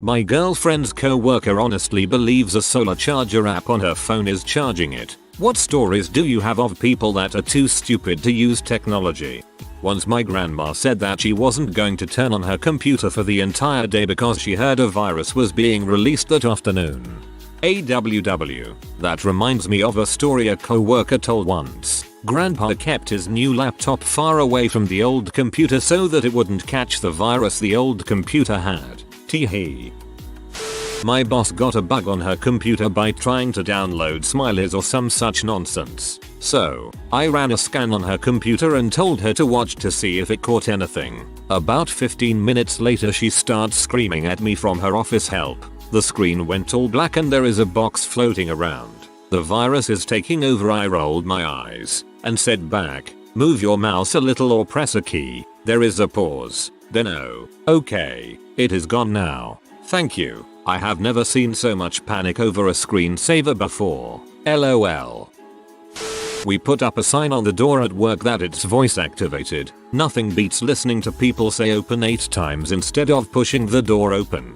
My girlfriend's co-worker honestly believes a solar charger app on her phone is charging it. What stories do you have of people that are too stupid to use technology? Once my grandma said that she wasn't going to turn on her computer for the entire day because she heard a virus was being released that afternoon. AWW. That reminds me of a story a co-worker told once. Grandpa kept his new laptop far away from the old computer so that it wouldn't catch the virus the old computer had. Tee-hee. My boss got a bug on her computer by trying to download smileys or some such nonsense. So, I ran a scan on her computer and told her to watch to see if it caught anything. About 15 minutes later she starts screaming at me from her office help. The screen went all black and there is a box floating around. The virus is taking over. I rolled my eyes and said back, move your mouse a little or press a key. There is a pause. Then oh, okay, it is gone now. Thank you. I have never seen so much panic over a screensaver before. LOL. We put up a sign on the door at work that it's voice activated. Nothing beats listening to people say open 8 times instead of pushing the door open.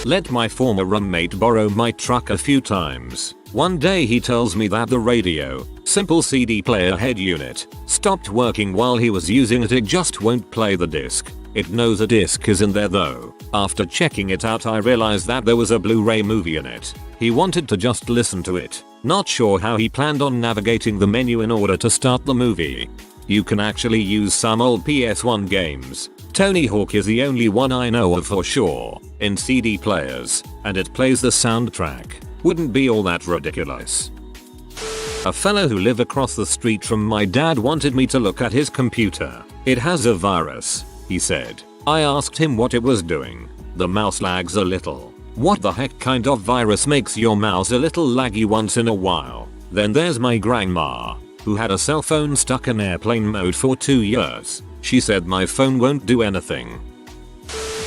Let my former roommate borrow my truck a few times. One day he tells me that the radio, simple CD player head unit, stopped working while he was using it. It just won't play the disc. It knows a disc is in there though. After checking it out I realized that there was a Blu-ray movie in it. He wanted to just listen to it. Not sure how he planned on navigating the menu in order to start the movie. You can actually use some old PS1 games. Tony Hawk is the only one I know of for sure, in CD players, and it plays the soundtrack. Wouldn't be all that ridiculous. A fellow who lived across the street from my dad wanted me to look at his computer. It has a virus, he said. I asked him what it was doing. The mouse lags a little. What the heck kind of virus makes your mouse a little laggy once in a while? Then there's my grandma, who had a cell phone stuck in airplane mode for 2 years. She said my phone won't do anything.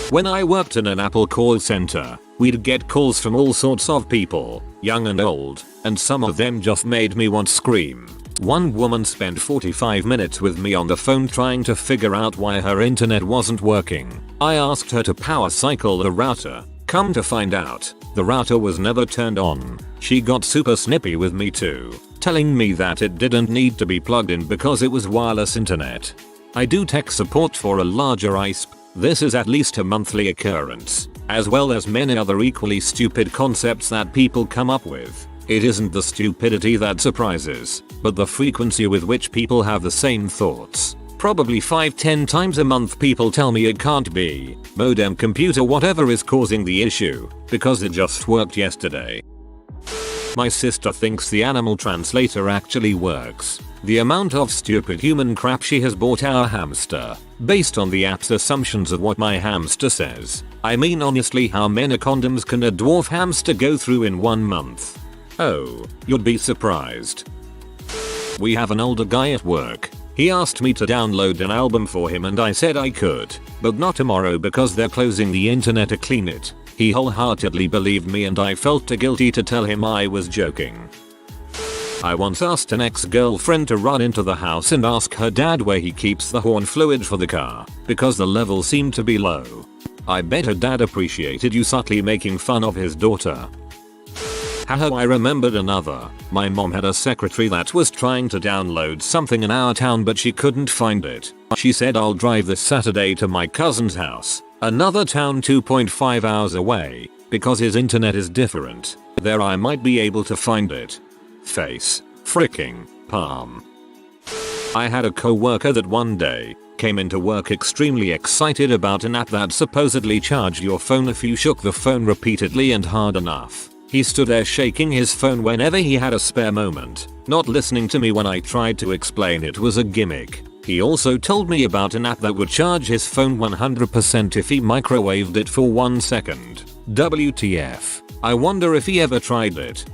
When I worked in an Apple call center, we'd get calls from all sorts of people, young and old, and some of them just made me want to scream. One woman spent 45 minutes with me on the phone trying to figure out why her internet wasn't working. I asked her to power cycle the router. Come to find out, the router was never turned on. She got super snippy with me too, telling me that it didn't need to be plugged in because it was wireless internet. I do tech support for a larger ISP. This is at least a monthly occurrence, as well as many other equally stupid concepts that people come up with. It isn't the stupidity that surprises, but the frequency with which people have the same thoughts. Probably 5-10 times a month people tell me it can't be modem computer whatever is causing the issue, because it just worked yesterday. My sister thinks the animal translator actually works. The amount of stupid human crap she has bought our hamster, based on the app's assumptions of what my hamster says. I mean honestly, how many condoms can a dwarf hamster go through in 1 month? Oh, you'd be surprised. We have an older guy at work. He asked me to download an album for him and I said I could, but not tomorrow because they're closing the internet to clean it. He wholeheartedly believed me and I felt too guilty to tell him I was joking. I once asked an ex-girlfriend to run into the house and ask her dad where he keeps the horn fluid for the car, because the level seemed to be low. I bet her dad appreciated you subtly making fun of his daughter. Haha, I remembered another. My mom had a secretary that was trying to download something in our town but she couldn't find it. She said I'll drive this Saturday to my cousin's house, another town 2.5 hours away, because his internet is different. There I might be able to find it. Face. Fricking. Palm. I had a co-worker that one day came into work extremely excited about an app that supposedly charged your phone if you shook the phone repeatedly and hard enough. He stood there shaking his phone whenever he had a spare moment, not listening to me when I tried to explain it was a gimmick. He also told me about an app that would charge his phone 100% if he microwaved it for 1 second. WTF. I wonder if he ever tried it.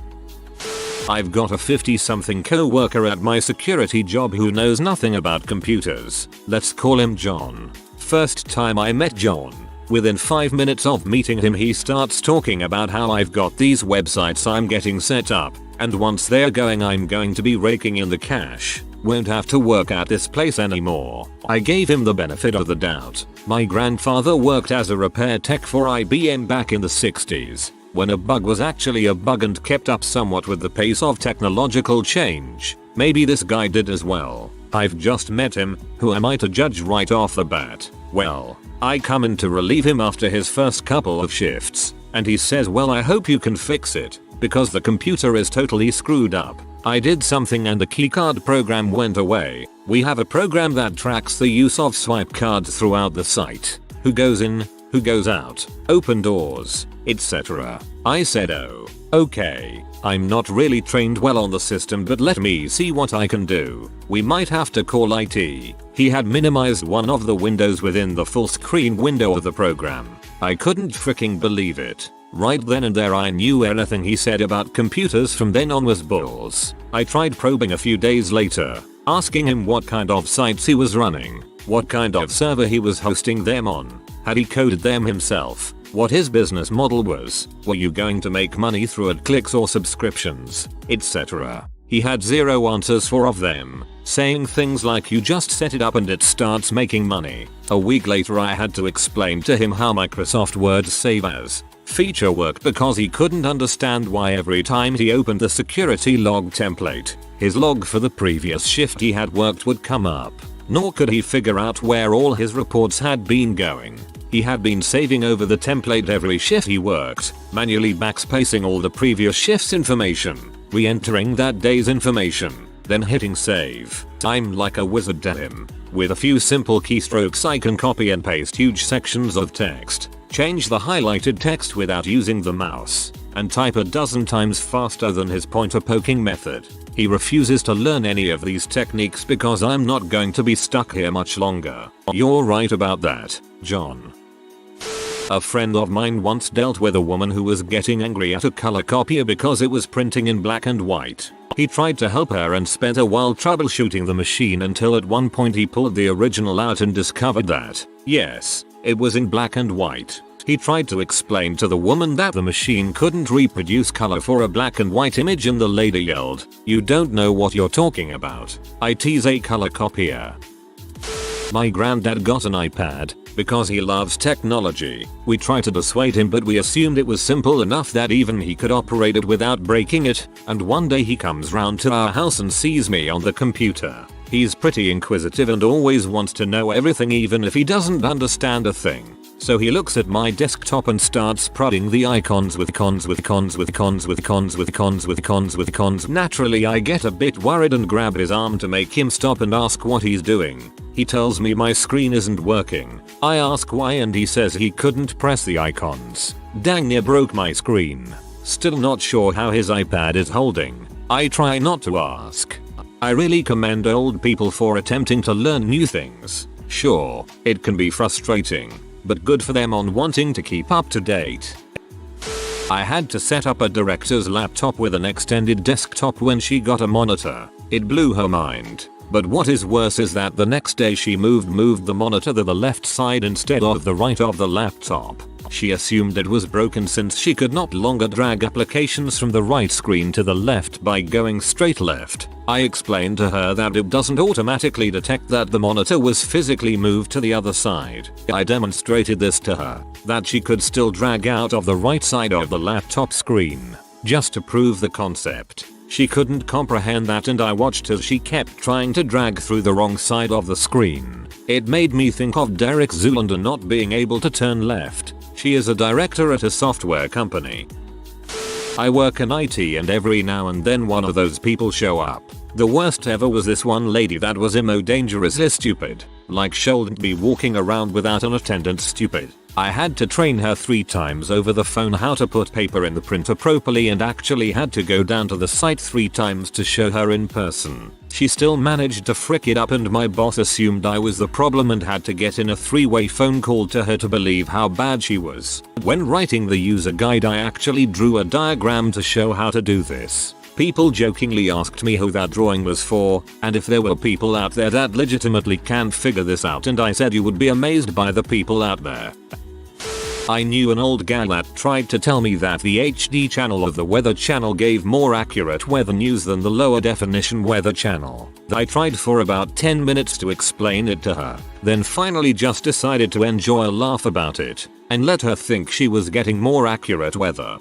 I've got a 50-something co-worker at my security job who knows nothing about computers. Let's call him John. First time I met John, within 5 minutes of meeting him he starts talking about how I've got these websites I'm getting set up, and once they're going I'm going to be raking in the cash. Won't have to work at this place anymore. I gave him the benefit of the doubt. My grandfather worked as a repair tech for IBM back in the 60s, when a bug was actually a bug and kept up somewhat with the pace of technological change. Maybe this guy did as well. I've just met him, who am I to judge right off the bat? Well, I come in to relieve him after his first couple of shifts, and he says, well, I hope you can fix it, because the computer is totally screwed up. I did something and the keycard program went away. We have a program that tracks the use of swipe cards throughout the site. Who goes in, who goes out, open doors, etc. I said, oh, okay. I'm not really trained well on the system, but let me see what I can do. We might have to call IT. He had minimized one of the windows within the full screen window of the program. I couldn't freaking believe it. Right then and there I knew anything he said about computers from then on was bulls. I tried probing a few days later, asking him what kind of sites he was running, what kind of server he was hosting them on, had he coded them himself, what his business model was, were you going to make money through ad clicks or subscriptions, etc. He had zero answers for of them, saying things like you just set it up and it starts making money. A week later I had to explain to him how Microsoft Word Save As feature worked because he couldn't understand why every time he opened the security log template, his log for the previous shift he had worked would come up. Nor could he figure out where all his reports had been going. He had been saving over the template every shift he worked, manually backspacing all the previous shift's information, re-entering that day's information, then hitting save. I'm like a wizard to him. With a few simple keystrokes I can copy and paste huge sections of text, change the highlighted text without using the mouse, and type a dozen times faster than his pointer poking method. He refuses to learn any of these techniques because I'm not going to be stuck here much longer. You're right about that, John. A friend of mine once dealt with a woman who was getting angry at a color copier because it was printing in black and white. He tried to help her and spent a while troubleshooting the machine until at one point he pulled the original out and discovered that, yes, it was in black and white. He tried to explain to the woman that the machine couldn't reproduce color for a black and white image and the lady yelled, "You don't know what you're talking about. It's a color copier." My granddad got an iPad because he loves technology. We tried to dissuade him but we assumed it was simple enough that even he could operate it without breaking it, and one day he comes round to our house and sees me on the computer. He's pretty inquisitive and always wants to know everything even if he doesn't understand a thing. So he looks at my desktop and starts prodding the icons with cons. Naturally I get a bit worried and grab his arm to make him stop and ask what he's doing. He tells me my screen isn't working. I ask why and he says he couldn't press the icons. Dang near broke my screen. Still not sure how his iPad is holding. I try not to ask. I really commend old people for attempting to learn new things. Sure, it can be frustrating, but good for them on wanting to keep up to date. I had to set up a director's laptop with an extended desktop when she got a monitor. It blew her mind. But what is worse is that the next day she moved the monitor to the left side instead of the right of the laptop. She assumed it was broken since she could not longer drag applications from the right screen to the left by going straight left. I explained to her that it doesn't automatically detect that the monitor was physically moved to the other side. I demonstrated this to her, that she could still drag out of the right side of the laptop screen, just to prove the concept. She couldn't comprehend that and I watched as she kept trying to drag through the wrong side of the screen. It made me think of Derek Zoolander not being able to turn left. She is a director at a software company. I work in IT and every now and then one of those people show up. The worst ever was this one lady that was dangerously stupid. Like shouldn't be walking around without an attendant stupid. I had to train her 3 times over the phone how to put paper in the printer properly and actually had to go down to the site 3 times to show her in person. She still managed to frick it up and my boss assumed I was the problem and had to get in a 3-way phone call to her to believe how bad she was. When writing the user guide I actually drew a diagram to show how to do this. People jokingly asked me who that drawing was for, and if there were people out there that legitimately can't figure this out, and I said you would be amazed by the people out there. I knew an old gal that tried to tell me that the HD channel of the Weather Channel gave more accurate weather news than the lower definition Weather Channel. I tried for about 10 minutes to explain it to her, then finally just decided to enjoy a laugh about it and let her think she was getting more accurate weather.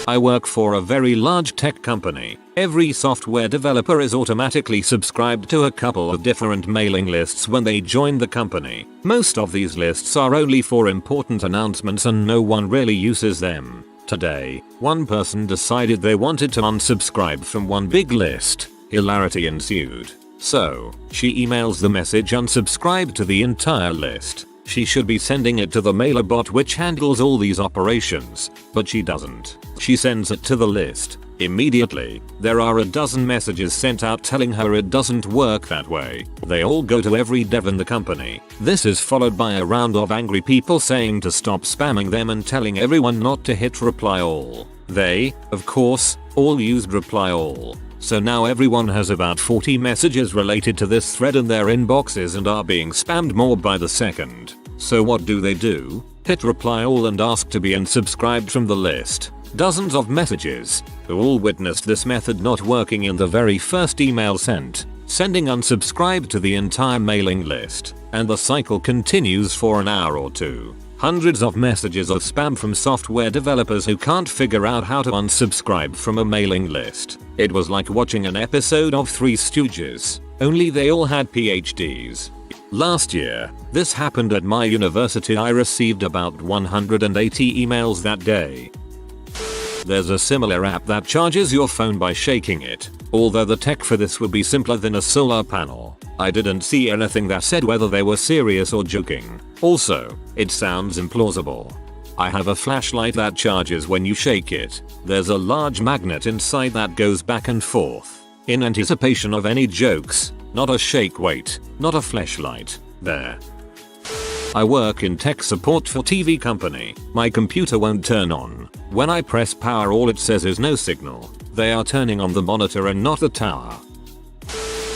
I work for a very large tech company. Every software developer is automatically subscribed to a couple of different mailing lists when they join the company. Most of these lists are only for important announcements and no one really uses them. Today, one person decided they wanted to unsubscribe from one big list. Hilarity ensued. So, she emails the message unsubscribe to the entire list. She should be sending it to the mailer bot which handles all these operations, but she doesn't. She sends it to the list. Immediately, there are a dozen messages sent out telling her it doesn't work that way. They all go to every dev in the company. This is followed by a round of angry people saying to stop spamming them and telling everyone not to hit reply all. They, of course, all used reply all. So now everyone has about 40 messages related to this thread in their inboxes and are being spammed more by the second. So what do? Hit reply all and ask to be unsubscribed from the list. Dozens of messages, who all witnessed this method not working in the very first email sent, sending unsubscribe to the entire mailing list, and the cycle continues for an hour or two. Hundreds of messages of spam from software developers who can't figure out how to unsubscribe from a mailing list. It was like watching an episode of Three Stooges, only they all had PhDs. Last year, this happened at my university. I received about 180 emails that day. There's a similar app that charges your phone by shaking it, although the tech for this would be simpler than a solar panel. I didn't see anything that said whether they were serious or joking. Also, it sounds implausible. I have a flashlight that charges when you shake it. There's a large magnet inside that goes back and forth. In anticipation of any jokes, not a shake, wait, not a flashlight. There. I work in tech support for TV company. My computer won't turn on. When I press power all it says is no signal. They are turning on the monitor and not the tower.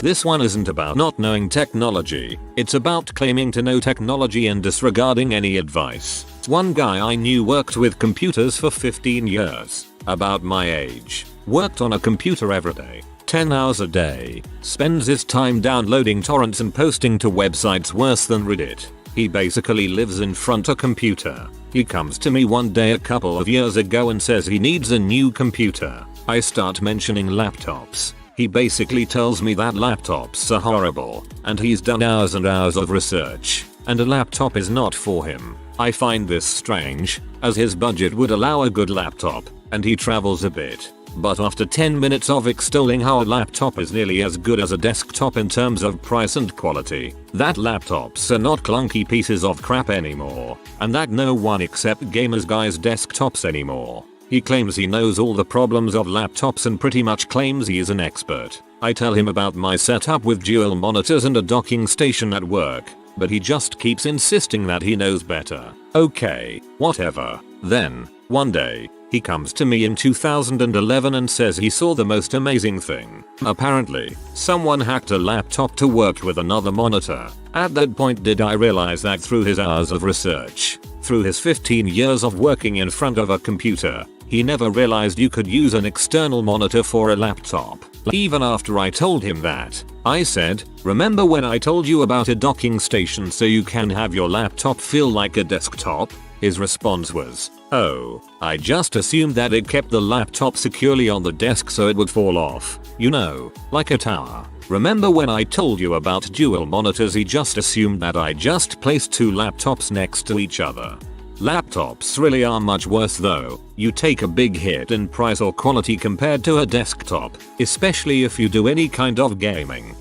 This one isn't about not knowing technology, it's about claiming to know technology and disregarding any advice. One guy I knew worked with computers for 15 years, about my age, worked on a computer every day, 10 hours a day, spends his time downloading torrents and posting to websites worse than Reddit. He basically lives in front of a computer. He comes to me one day a couple of years ago and says he needs a new computer. I start mentioning laptops. He basically tells me that laptops are horrible, and he's done hours and hours of research, and a laptop is not for him. I find this strange, as his budget would allow a good laptop, and he travels a bit. But after 10 minutes of extolling how a laptop is nearly as good as a desktop in terms of price and quality, that laptops are not clunky pieces of crap anymore, and that no one except gamers guys desktops anymore. He claims he knows all the problems of laptops and pretty much claims he is an expert. I tell him about my setup with dual monitors and a docking station at work, but he just keeps insisting that he knows better. Okay, whatever. Then, one day, he comes to me in 2011 and says he saw the most amazing thing. Apparently, someone hacked a laptop to work with another monitor. At that point did I realize that through his hours of research, through his 15 years of working in front of a computer, he never realized you could use an external monitor for a laptop. Even after I told him that, I said, remember when I told you about a docking station so you can have your laptop feel like a desktop? His response was, oh, I just assumed that it kept the laptop securely on the desk so it would fall off. You know, like a tower. Remember when I told you about dual monitors? He just assumed that I just placed two laptops next to each other. Laptops really are much worse though. You take a big hit in price or quality compared to a desktop, especially if you do any kind of gaming.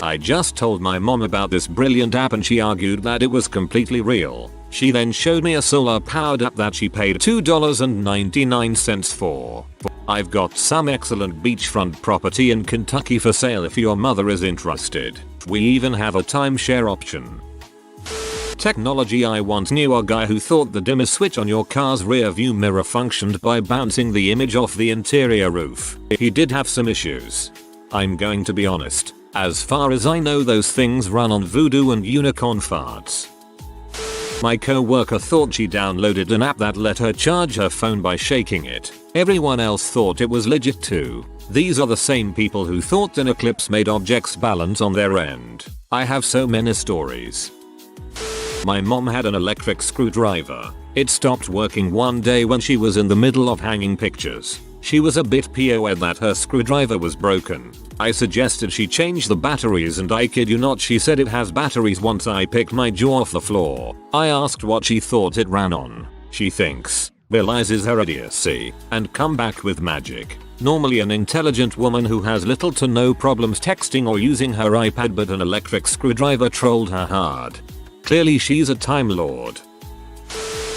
I just told my mom about this brilliant app and she argued that it was completely real. She then showed me a solar powered app that she paid $2.99 for. I've got some excellent beachfront property in Kentucky for sale if your mother is interested. We even have a timeshare option. Technology. I once knew a guy who thought the dimmer switch on your car's rear view mirror functioned by bouncing the image off the interior roof. He did have some issues. I'm going to be honest, as far as I know those things run on voodoo and unicorn farts. My co-worker thought she downloaded an app that let her charge her phone by shaking it. Everyone else thought it was legit too. These are the same people who thought an eclipse made objects balance on their end. I have so many stories. My mom had an electric screwdriver. It stopped working one day when she was in the middle of hanging pictures. She was a bit PO'd that her screwdriver was broken. I suggested she change the batteries and I kid you not, she said it has batteries. Once I picked my jaw off the floor. I asked what she thought it ran on. She thinks, realizes her idiocy, and come back with magic. Normally an intelligent woman who has little to no problems texting or using her iPad, but an electric screwdriver trolled her hard. Clearly she's a time lord.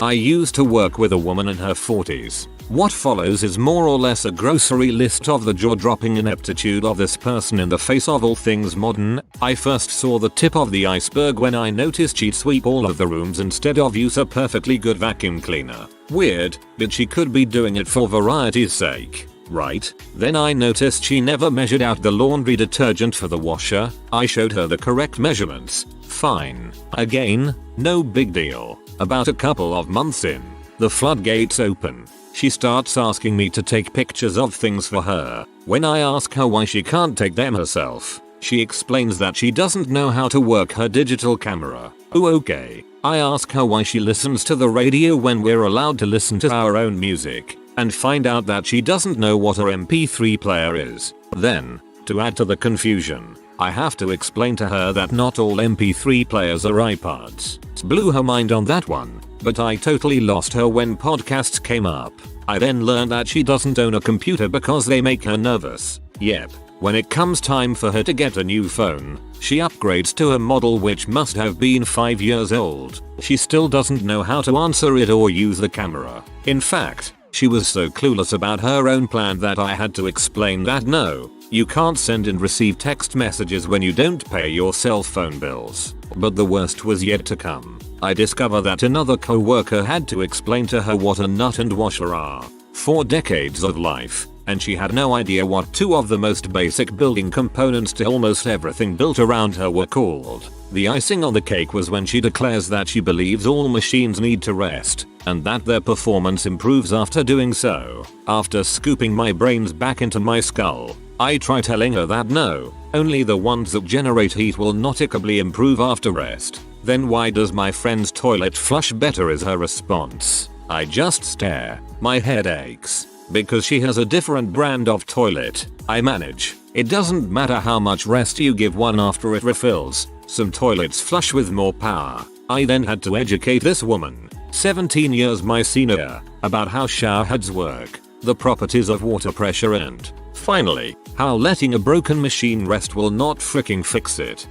I used to work with a woman in her 40s. What follows is more or less a grocery list of the jaw-dropping ineptitude of this person in the face of all things modern. I first saw the tip of the iceberg when I noticed she'd sweep all of the rooms instead of use a perfectly good vacuum cleaner. Weird, but she could be doing it for variety's sake, right? Then I noticed she never measured out the laundry detergent for the washer. I showed her the correct measurements. Fine. Again, no big deal. About a couple of months in, the floodgates open. She starts asking me to take pictures of things for her. When I ask her why she can't take them herself, she explains that she doesn't know how to work her digital camera. Oh, okay. I ask her why she listens to the radio when we're allowed to listen to our own music, and find out that she doesn't know what her MP3 player is. Then, to add to the confusion, I have to explain to her that not all MP3 players are iPods. Blew her mind on that one, but I totally lost her when podcasts came up. I then learned that she doesn't own a computer because they make her nervous. Yep, when it comes time for her to get a new phone, she upgrades to a model which must have been 5 years old. She still doesn't know how to answer it or use the camera. In fact, she was so clueless about her own plan that I had to explain that no, you can't send and receive text messages when you don't pay your cell phone bills. But the worst was yet to come. I discovered that another co-worker had to explain to her what a nut and washer are. 4 decades of life, and she had no idea what 2 of the most basic building components to almost everything built around her were called. The icing on the cake was when she declares that she believes all machines need to rest, and that their performance improves after doing so. After scooping my brains back into my skull, I try telling her that no, only the ones that generate heat will noticeably improve after rest. Then why does my friend's toilet flush better is her response. I just stare. My head aches. Because she has a different brand of toilet. I manage. It doesn't matter how much rest you give one after it refills. Some toilets flush with more power. I then had to educate this woman, 17 years my senior, about how shower heads work, the properties of water pressure, and finally, how letting a broken machine rest will not freaking fix it.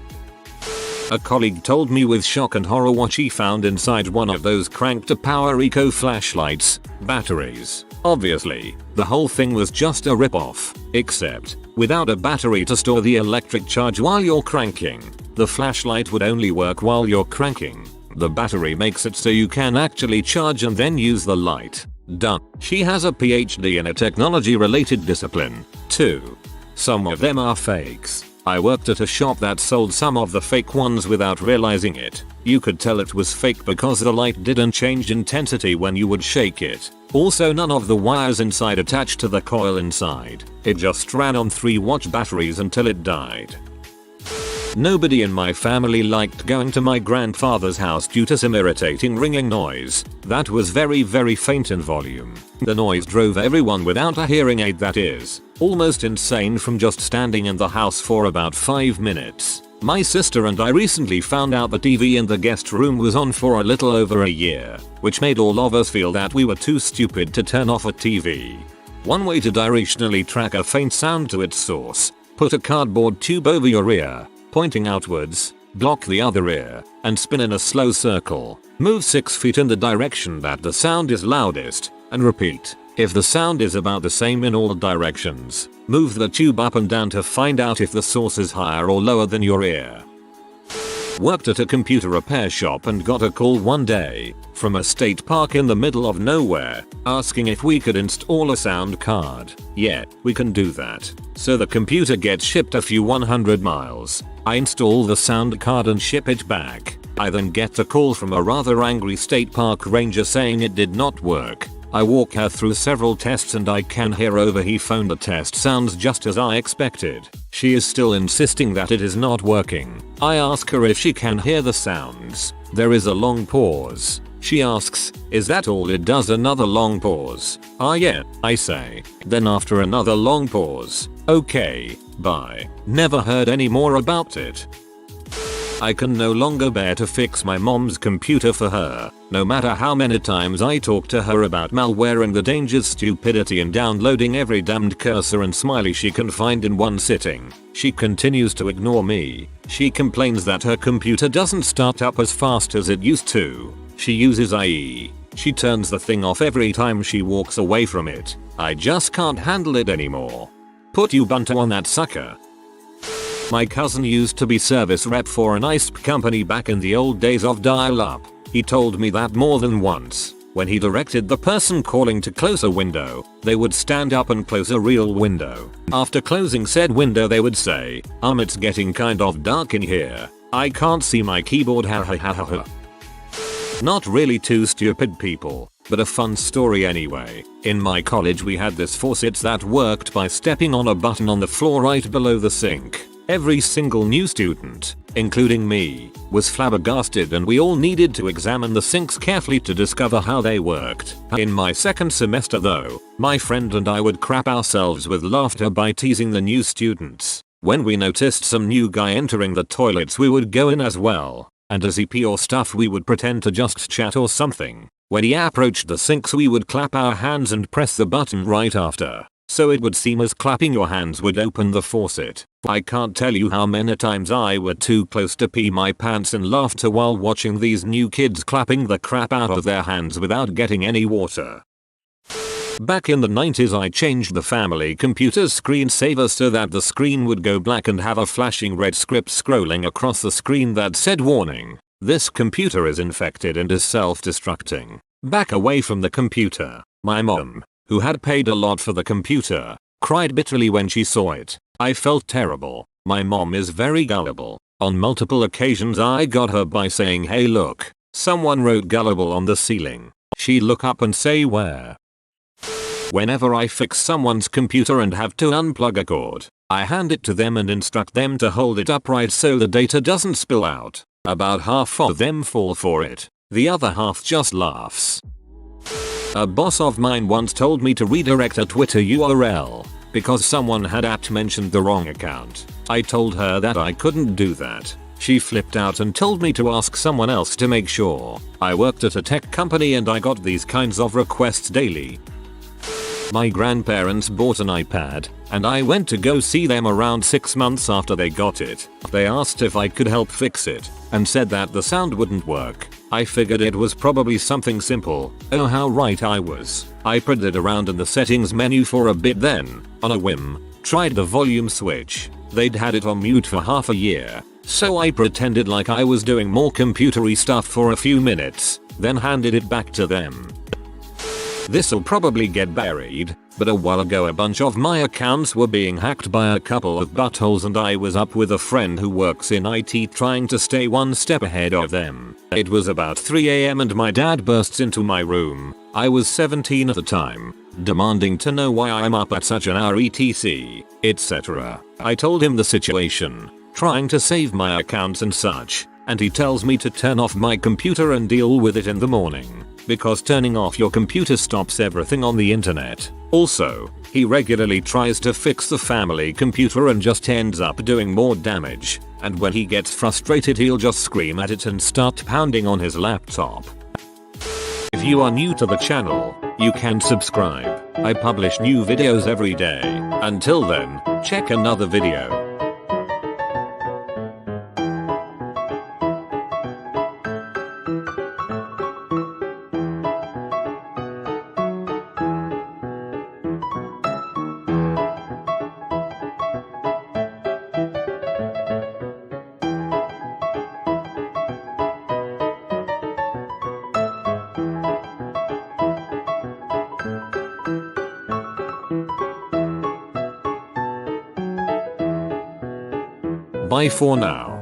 A colleague told me with shock and horror what she found inside one of those crank to power eco flashlights, batteries. Obviously, the whole thing was just a rip-off, except without a battery to store the electric charge while you're cranking. The flashlight would only work while you're cranking. The battery makes it so you can actually charge and then use the light. Done. She has a PhD in a technology related discipline, too. Some of them are fakes. I worked at a shop that sold some of the fake ones without realizing it. You could tell it was fake because the light didn't change intensity when you would shake it. Also, none of the wires inside attached to the coil inside. It just ran on 3-watt batteries until it died. Nobody in my family liked going to my grandfather's house due to some irritating ringing noise that was very faint in volume. The noise drove everyone without a hearing aid, that is, almost insane from just standing in the house for about 5 minutes. My sister and I recently found out the TV in the guest room was on for a little over a year, which made all of us feel that we were too stupid to turn off a TV. One way to directionally track a faint sound to its source: put a cardboard tube over your ear, pointing outwards, block the other ear, and spin in a slow circle. Move 6 feet in the direction that the sound is loudest, and repeat. If the sound is about the same in all directions, move the tube up and down to find out if the source is higher or lower than your ear. Worked at a computer repair shop and got a call one day from a state park in the middle of nowhere asking if we could install a sound card. Yeah, we can do that. So the computer gets shipped a few 100 miles. I install the sound card and ship it back. I then get a call from a rather angry state park ranger saying it did not work. I walk her through several tests and I can hear over the phone the test sounds just as I expected. She is still insisting that it is not working. I ask her if she can hear the sounds. There is a long pause. She asks, "Is that all it does?" Another long pause. "Ah yeah," I say. Then after another long pause, "Okay, bye." Never heard any more about it. I can no longer bear to fix my mom's computer for her. No matter how many times I talk to her about malware and the dangers, stupidity in downloading every damned cursor and smiley she can find in one sitting, she continues to ignore me. She complains that her computer doesn't start up as fast as it used to. She uses IE. She turns the thing off every time she walks away from it. I just can't handle it anymore. Put Ubuntu on that sucker. My cousin used to be service rep for an ISP company back in the old days of dial-up. He told me that more than once, when he directed the person calling to close a window, they would stand up and close a real window. After closing said window they would say, "It's getting kind of dark in here. I can't see my keyboard, ha ha ha ha ha." Not really two stupid people, but a fun story anyway. In my college we had this faucet that worked by stepping on a button on the floor right below the sink. Every single new student, including me, was flabbergasted and we all needed to examine the sinks carefully to discover how they worked. In my second semester though, my friend and I would crap ourselves with laughter by teasing the new students. When we noticed some new guy entering the toilets we would go in as well, and as he pee or stuff we would pretend to just chat or something. When he approached the sinks we would clap our hands and press the button right after. So it would seem as clapping your hands would open the faucet. I can't tell you how many times I were too close to pee my pants in laughter while watching these new kids clapping the crap out of their hands without getting any water. Back in the 90s I changed the family computer's screensaver so that the screen would go black and have a flashing red script scrolling across the screen that said, "Warning, this computer is infected and is self-destructing. Back away from the computer." My mom, who had paid a lot for the computer, cried bitterly when she saw it. I felt terrible. My mom is very gullible. On multiple occasions I got her by saying, "Hey look, someone wrote gullible on the ceiling." She'd look up and say, "Where?" Whenever I fix someone's computer and have to unplug a cord, I hand it to them and instruct them to hold it upright so the data doesn't spill out. About half of them fall for it. The other half just laughs. A boss of mine once told me to redirect a Twitter URL because someone had @mentioned the wrong account. I told her that I couldn't do that. She flipped out and told me to ask someone else to make sure. I worked at a tech company and I got these kinds of requests daily. My grandparents bought an iPad, and I went to go see them around 6 months after they got it. They asked if I could help fix it, and said that the sound wouldn't work. I figured it was probably something simple. Oh how right I was. I printed around in the settings menu for a bit then, on a whim, tried the volume switch. They'd had it on mute for half a year, so I pretended like I was doing more computery stuff for a few minutes, then handed it back to them. This'll probably get buried, but a while ago a bunch of my accounts were being hacked by a couple of buttholes and I was up with a friend who works in IT trying to stay one step ahead of them. It was about 3 AM and my dad bursts into my room. I was 17 at the time, demanding to know why I'm up at such an hour etc, etc. I told him the situation, trying to save my accounts and such, and he tells me to turn off my computer and deal with it in the morning. Because turning off your computer stops everything on the internet. Also, he regularly tries to fix the family computer and just ends up doing more damage. And when he gets frustrated he'll just scream at it and start pounding on his laptop. If you are new to the channel, you can subscribe. I publish new videos every day. Until then, check another video. Bye for now.